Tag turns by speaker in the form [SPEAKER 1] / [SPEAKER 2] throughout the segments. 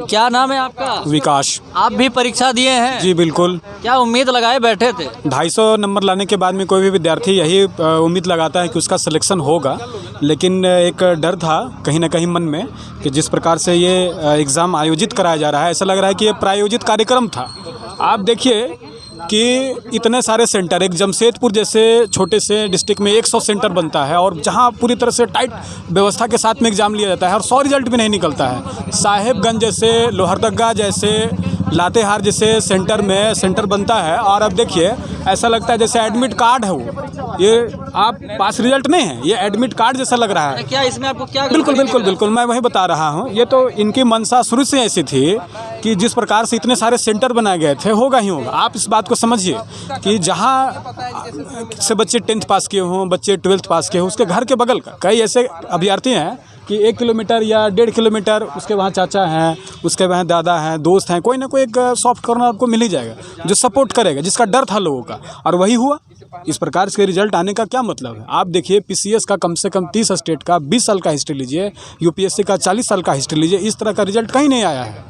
[SPEAKER 1] क्या नाम है आपका?
[SPEAKER 2] विकास।
[SPEAKER 1] आप भी परीक्षा दिए हैं?
[SPEAKER 2] जी बिल्कुल।
[SPEAKER 1] क्या उम्मीद लगाए बैठे थे?
[SPEAKER 2] 250 नंबर लाने के बाद में कोई भी विद्यार्थी यही उम्मीद लगाता है कि उसका सिलेक्शन होगा, लेकिन एक डर था कहीं ना कहीं मन में कि जिस प्रकार से ये एग्ज़ाम आयोजित कराया जा रहा है, ऐसा लग रहा है कि ये प्रायोजित कार्यक्रम था। आप देखिए कि इतने सारे सेंटर, एक जमशेदपुर जैसे छोटे से डिस्ट्रिक्ट में 100 सेंटर बनता है और जहां पूरी तरह से टाइट व्यवस्था के साथ में एग्ज़ाम लिया जाता है और 100 रिजल्ट भी नहीं निकलता है। साहेबगंज जैसे, लोहरदगा जैसे, लातेहार जैसे सेंटर बनता है और अब देखिए ऐसा लगता है जैसे एडमिट कार्ड है वो, ये आप पास रिजल्ट नहीं है, ये एडमिट कार्ड जैसा लग रहा है।
[SPEAKER 1] क्या इसमें आपको क्या?
[SPEAKER 2] बिल्कुल मैं वही बता रहा हूँ। ये तो इनकी मंशा शुरू से ऐसी थी कि जिस प्रकार से इतने सारे सेंटर बनाए गए थे, होगा ही होगा। आप इस बात को समझिए कि जहाँ से बच्चे 10th पास किए हों, बच्चे 12th पास किए हों, उसके घर के बगल का कई ऐसे अभ्यर्थी हैं कि 1 किलोमीटर या 1.5 किलोमीटर उसके वहाँ चाचा हैं, उसके वहाँ दादा हैं, दोस्त हैं, कोई ना कोई एक सॉफ्ट कॉर्नर आपको मिल ही जाएगा जो सपोर्ट करेगा, जिसका डर था लोगों का, और वही हुआ। इस प्रकार से रिजल्ट आने का क्या मतलब है? आप देखिए पीसीएस का कम से कम 30 स्टेट का 20 साल का हिस्ट्री लीजिए, यूपीएससी का 40 साल का हिस्ट्री लीजिए, इस तरह का रिजल्ट कहीं नहीं आया है।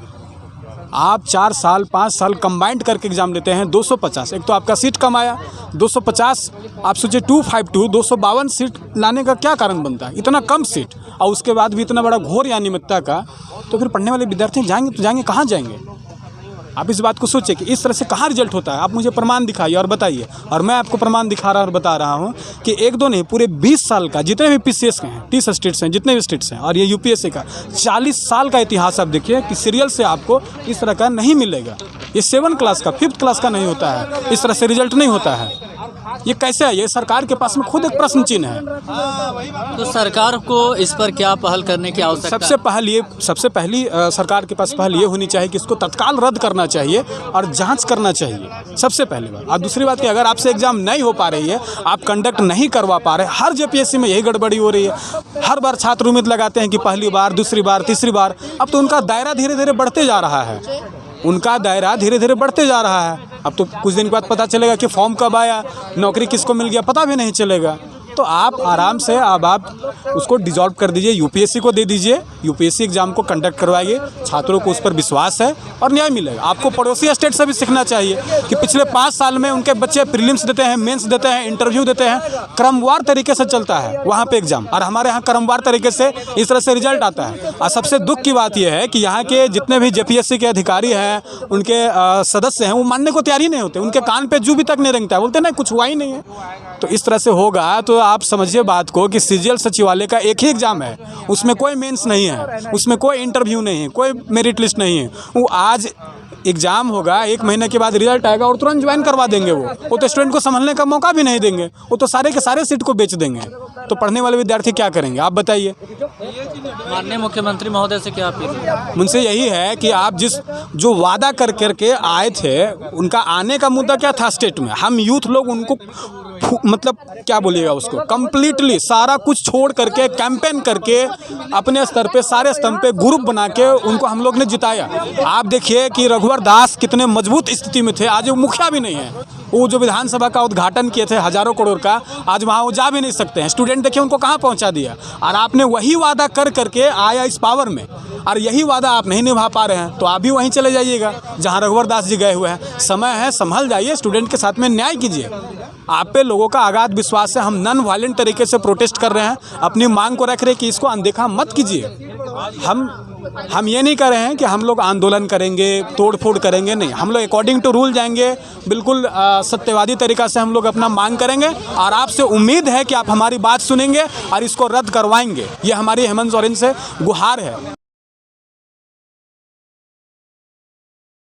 [SPEAKER 2] आप 4 साल 5 साल कंबाइंड करके एग्जाम लेते हैं, 250, एक तो आपका सीट कम आया, 250 आप सोचिए 252 252 सीट लाने का क्या कारण बनता है? इतना कम सीट और उसके बाद भी इतना बड़ा घोर अनियमितता का, तो फिर पढ़ने वाले विद्यार्थी जाएंगे तो जाएंगे कहाँ जाएंगे? आप इस बात को सोचिए कि इस तरह से कहाँ रिजल्ट होता है। आप मुझे प्रमाण दिखाइए और बताइए, और मैं आपको प्रमाण दिखा रहा और बता रहा हूँ कि एक दो नहीं, पूरे 20 साल का जितने भी पीसीएस के हैं, 30 स्टेट्स हैं, जितने भी स्टेट्स हैं, और ये यूपीएससी का 40 साल का इतिहास आप देखिए कि सीरियल से आपको इस तरह का नहीं मिलेगा। ये 7 क्लास का 5th क्लास का नहीं होता है, इस तरह से रिजल्ट नहीं होता है। ये कैसे है? ये सरकार के पास में खुद एक प्रश्न चिन्ह है।
[SPEAKER 1] तो सरकार को इस पर क्या पहल करने की आवश्यकता?
[SPEAKER 2] सबसे पहली सरकार के पास पहल ये होनी चाहिए कि इसको तत्काल रद्द करना चाहिए और जांच करना चाहिए, सबसे पहली बात। और दूसरी बात कि अगर आपसे एग्जाम नहीं हो पा रही है, आप कंडक्ट नहीं करवा पा रहे, हर जेपीएससी में यही गड़बड़ी हो रही है। हर बार छात्र उम्मीद लगाते हैं कि पहली बार, दूसरी बार, तीसरी बार, अब तो उनका दायरा धीरे धीरे बढ़ते जा रहा है। अब तो कुछ दिन के बाद पता चलेगा कि फॉर्म कब आया, नौकरी किसको मिल गया, पता भी नहीं चलेगा। तो आप आराम से अब आप उसको डिसॉल्व कर दीजिए, यूपीएससी को दे दीजिए, यूपीएससी एग्जाम को कंडक्ट करवाइए, छात्रों को उस पर विश्वास है और न्याय मिलेगा। आपको पड़ोसी स्टेट से भी सीखना चाहिए कि पिछले 5 साल में उनके बच्चे प्रीलिम्स देते हैं, मेंस देते हैं, इंटरव्यू देते हैं, क्रमवार तरीके से चलता है वहाँ पे एग्जाम, और हमारे यहाँ क्रमवार तरीके से इस तरह से रिजल्ट आता है। और सबसे दुख की बात यह है कि यहाँ के जितने भी जेपीएससी के अधिकारी हैं, उनके सदस्य हैं, वो मानने को तैयार ही नहीं होते। उनके कान पे जू भी तक नहीं रेंगता है, बोलते नहीं कुछ हुआ ही नहीं है। तो इस तरह से होगा तो आप समझिए बात को कि सीजीएल सचिवालय का एक ही एग्जाम है, उसमें कोई मेंस नहीं है, उसमें कोई इंटरव्यू नहीं है, कोई मेरिट लिस्ट नहीं है। वो आज एग्जाम होगा, 1 महीने के बाद रिजल्ट आएगा और तुरंत ज्वाइन करवा देंगे। वो तो स्टूडेंट को संभलने का मौका भी नहीं देंगे, वो तो सारे के सारे सीट को बेच देंगे। तो पढ़ने वाले विद्यार्थी क्या करेंगे आप बताइए?
[SPEAKER 1] माननीय मुख्यमंत्री महोदय से क्या अपील?
[SPEAKER 2] मुझसे यही है कि आप जो वादा कर करके आए थे, उनका आने का मुद्दा क्या था स्टेट में? हम यूथ लोग उनको मतलब क्या बोलिएगा उसको, कंप्लीटली सारा कुछ छोड़ करके, कैंपेन करके, अपने स्तर पे सारे स्तर पे ग्रुप बना के उनको हम लोग ने जिताया। आप देखिए कि रघुवर दास कितने मजबूत स्थिति में थे, आज वो मुखिया भी नहीं है। वो जो विधानसभा का उद्घाटन किए थे हजारों करोड़ का, आज वहाँ वो जा भी नहीं सकते हैं। स्टूडेंट देखिए उनको कहाँ पहुँचा दिया। और आपने वही वादा कर करके आया इस पावर में, और यही वादा आप नहीं निभा पा रहे हैं, तो आप भी वहीं चले जाइएगा जहाँ रघुवर दास जी गए हुए हैं। समय है, संभल जाइए, स्टूडेंट के साथ में न्याय कीजिए। आप पे लोगों का अगाध विश्वास है। हम नॉन वायलेंट तरीके से प्रोटेस्ट कर रहे हैं, अपनी मांग को रख रहे हैं कि इसको अनदेखा मत कीजिए। हम ये नहीं कर रहे हैं कि हम लोग आंदोलन करेंगे, तोड़ फोड़ करेंगे, नहीं। हम लोग अकॉर्डिंग टू रूल जाएंगे, बिल्कुल सत्यवादी तरीका से हम लोग अपना मांग करेंगे, और आपसे उम्मीद है कि आप हमारी बात सुनेंगे और इसको रद्द करवाएंगे। ये हमारी हेमंत सोरेन से गुहार है।